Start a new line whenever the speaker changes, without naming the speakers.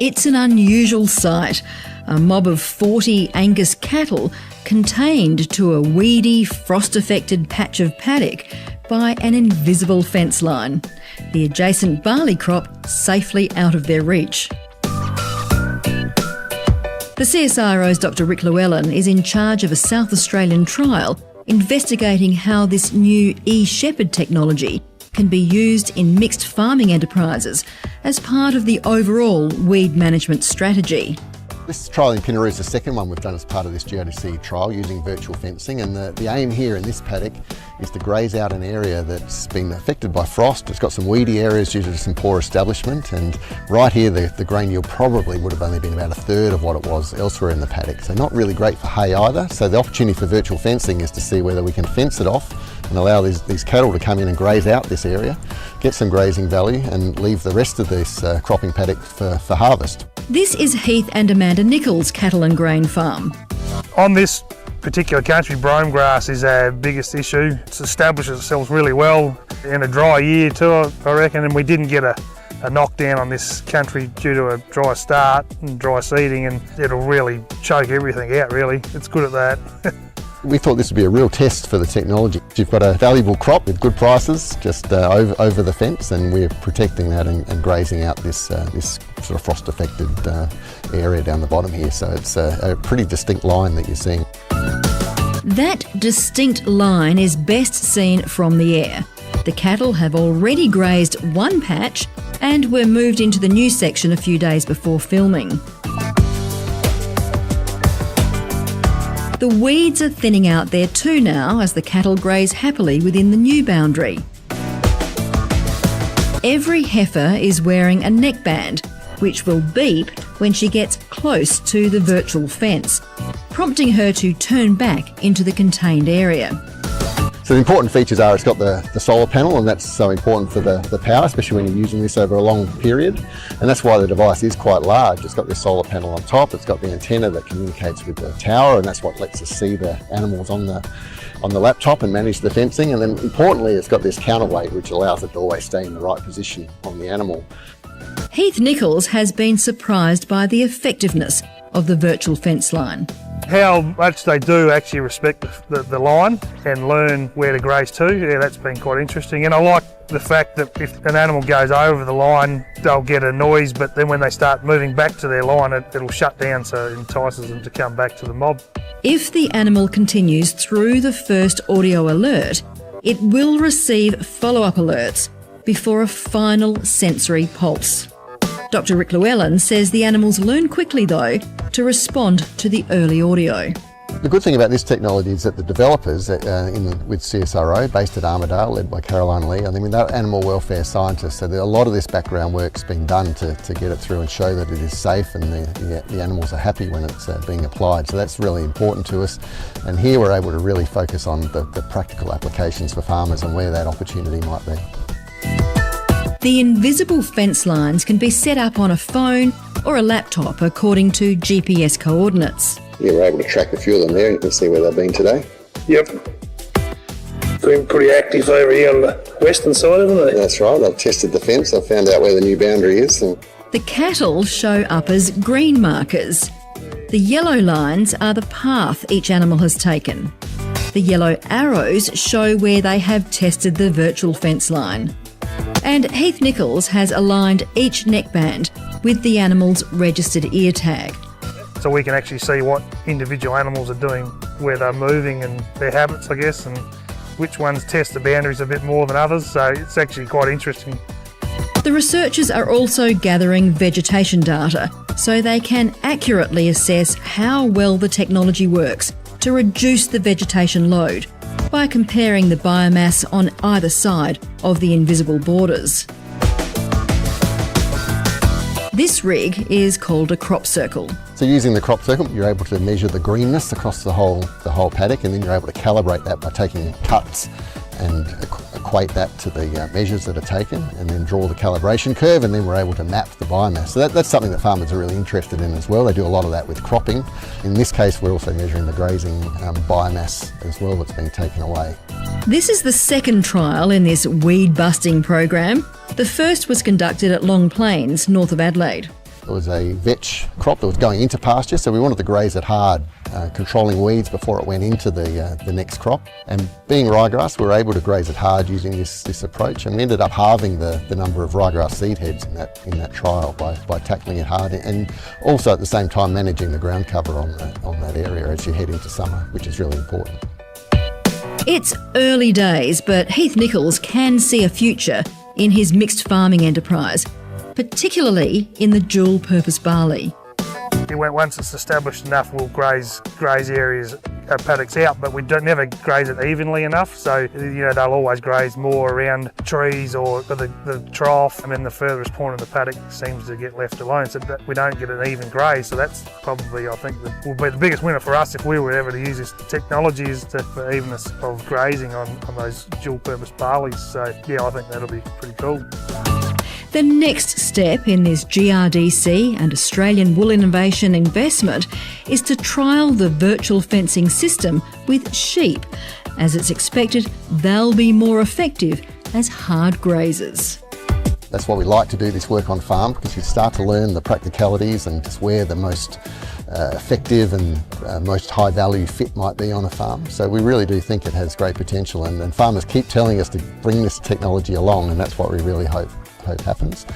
It's an unusual sight. A mob of 40 Angus cattle contained to a weedy, frost-affected patch of paddock by an invisible fence line. The adjacent barley crop safely out of their reach. The CSIRO's Dr Rick Llewellyn is in charge of a South Australian trial investigating how this new e-shepherd technology can be used in mixed farming enterprises as part of the overall weed management strategy.
This trial in Pinaroo is the second one we've done as part of this GODC trial using virtual fencing, and the aim here in this paddock is to graze out an area that's been affected by frost. It's got some weedy areas due to some poor establishment, and right here the grain yield probably would have only been about a third of what it was elsewhere in the paddock, so not really great for hay either. So the opportunity for virtual fencing is to see whether we can fence it off and allow these cattle to come in and graze out this area, get some grazing value and leave the rest of this cropping paddock for harvest.
This is Heath and Amanda Nichols' cattle and grain farm.
On this particular country, brome grass is our biggest issue. It's established itself really well in a dry year too, I reckon, and we didn't get a knockdown on this country due to a dry start and dry seeding, and it'll really choke everything out really. It's good at that.
We thought this would be a real test for the technology. You've got a valuable crop with good prices just over the fence, and we're protecting that and grazing out this sort of frost-affected area down the bottom here. So it's a pretty distinct line that you're seeing.
That distinct line is best seen from the air. The cattle have already grazed one patch and were moved into the new section a few days before filming. The weeds are thinning out there too now as the cattle graze happily within the new boundary. Every heifer is wearing a neckband, which will beep when she gets close to the virtual fence, prompting her to turn back into the contained area.
So the important features are it's got the solar panel, and that's so important for the power, especially when you're using this over a long period. And that's why the device is quite large. It's got this solar panel on top, it's got the antenna that communicates with the tower, and that's what lets us see the animals on the laptop and manage the fencing. And then importantly, it's got this counterweight which allows it to always stay in the right position on the animal.
Heath Nichols has been surprised by the effectiveness of the virtual fence line.
How much they do actually respect the line and learn where to graze to, yeah, that's been quite interesting. And I like the fact that if an animal goes over the line, they'll get a noise, but then when they start moving back to their line, it'll shut down, so it entices them to come back to the mob.
If the animal continues through the first audio alert, it will receive follow-up alerts before a final sensory pulse. Dr Rick Llewellyn says the animals learn quickly, though, to respond to the early audio.
The good thing about this technology is that the developers with CSIRO, based at Armidale, led by Caroline Lee, I mean, they're animal welfare scientists, so a lot of this background work's been done to get it through and show that it is safe and the animals are happy when it's being applied. So that's really important to us. And here we're able to really focus on the practical applications for farmers and where that opportunity might be.
The invisible fence lines can be set up on a phone or a laptop according to GPS coordinates.
Yeah, we're able to track a few of them there, and you can see where they've been today.
Yep. Been pretty active over here on the western side, haven't they?
That's right, they've tested the fence, they've found out where the new boundary is.
The cattle show up as green markers. The yellow lines are the path each animal has taken. The yellow arrows show where they have tested the virtual fence line. And Heath Nichols has aligned each neckband with the animal's registered ear tag.
So we can actually see what individual animals are doing, where they're moving and their habits, I guess, and which ones test the boundaries a bit more than others, so it's actually quite interesting.
The researchers are also gathering vegetation data so they can accurately assess how well the technology works to reduce the vegetation load by comparing the biomass on either side of the invisible borders. This rig is called a crop circle.
So using the crop circle, you're able to measure the greenness across the whole paddock, and then you're able to calibrate that by taking cuts and equate that to the measures that are taken, and then draw the calibration curve, and then we're able to map the biomass. So that's something that farmers are really interested in as well. They do a lot of that with cropping. In this case, we're also measuring the grazing biomass as well that's being taken away.
This is the second trial in this weed busting program. The first was conducted at Long Plains, north of Adelaide.
was a vetch crop that was going into pasture, so we wanted to graze it hard, controlling weeds before it went into the next crop. And being ryegrass, we were able to graze it hard using this approach, and we ended up halving the number of ryegrass seed heads in that trial by tackling it hard, and also at the same time managing the ground cover on that area as you head into summer, which is really important.
It's early days, but Heath Nichols can see a future in his mixed farming enterprise, particularly in the dual-purpose barley.
Once it's established enough, we'll graze areas, paddocks out, but we never graze it evenly enough. So they'll always graze more around trees or the trough, and then the furthest point of the paddock seems to get left alone. So that we don't get an even graze. So that's probably, I think, will be the biggest winner for us if we were ever to use this technology, is for evenness of grazing on those dual-purpose barleys. So yeah, I think that'll be pretty cool.
The next step in this GRDC and Australian Wool Innovation investment is to trial the virtual fencing system with sheep, as it's expected they'll be more effective as hard grazers.
That's why we like to do this work on farm, because you start to learn the practicalities and just where the most effective and most high value fit might be on a farm. So we really do think it has great potential, and farmers keep telling us to bring this technology along, and that's what we really hope happens.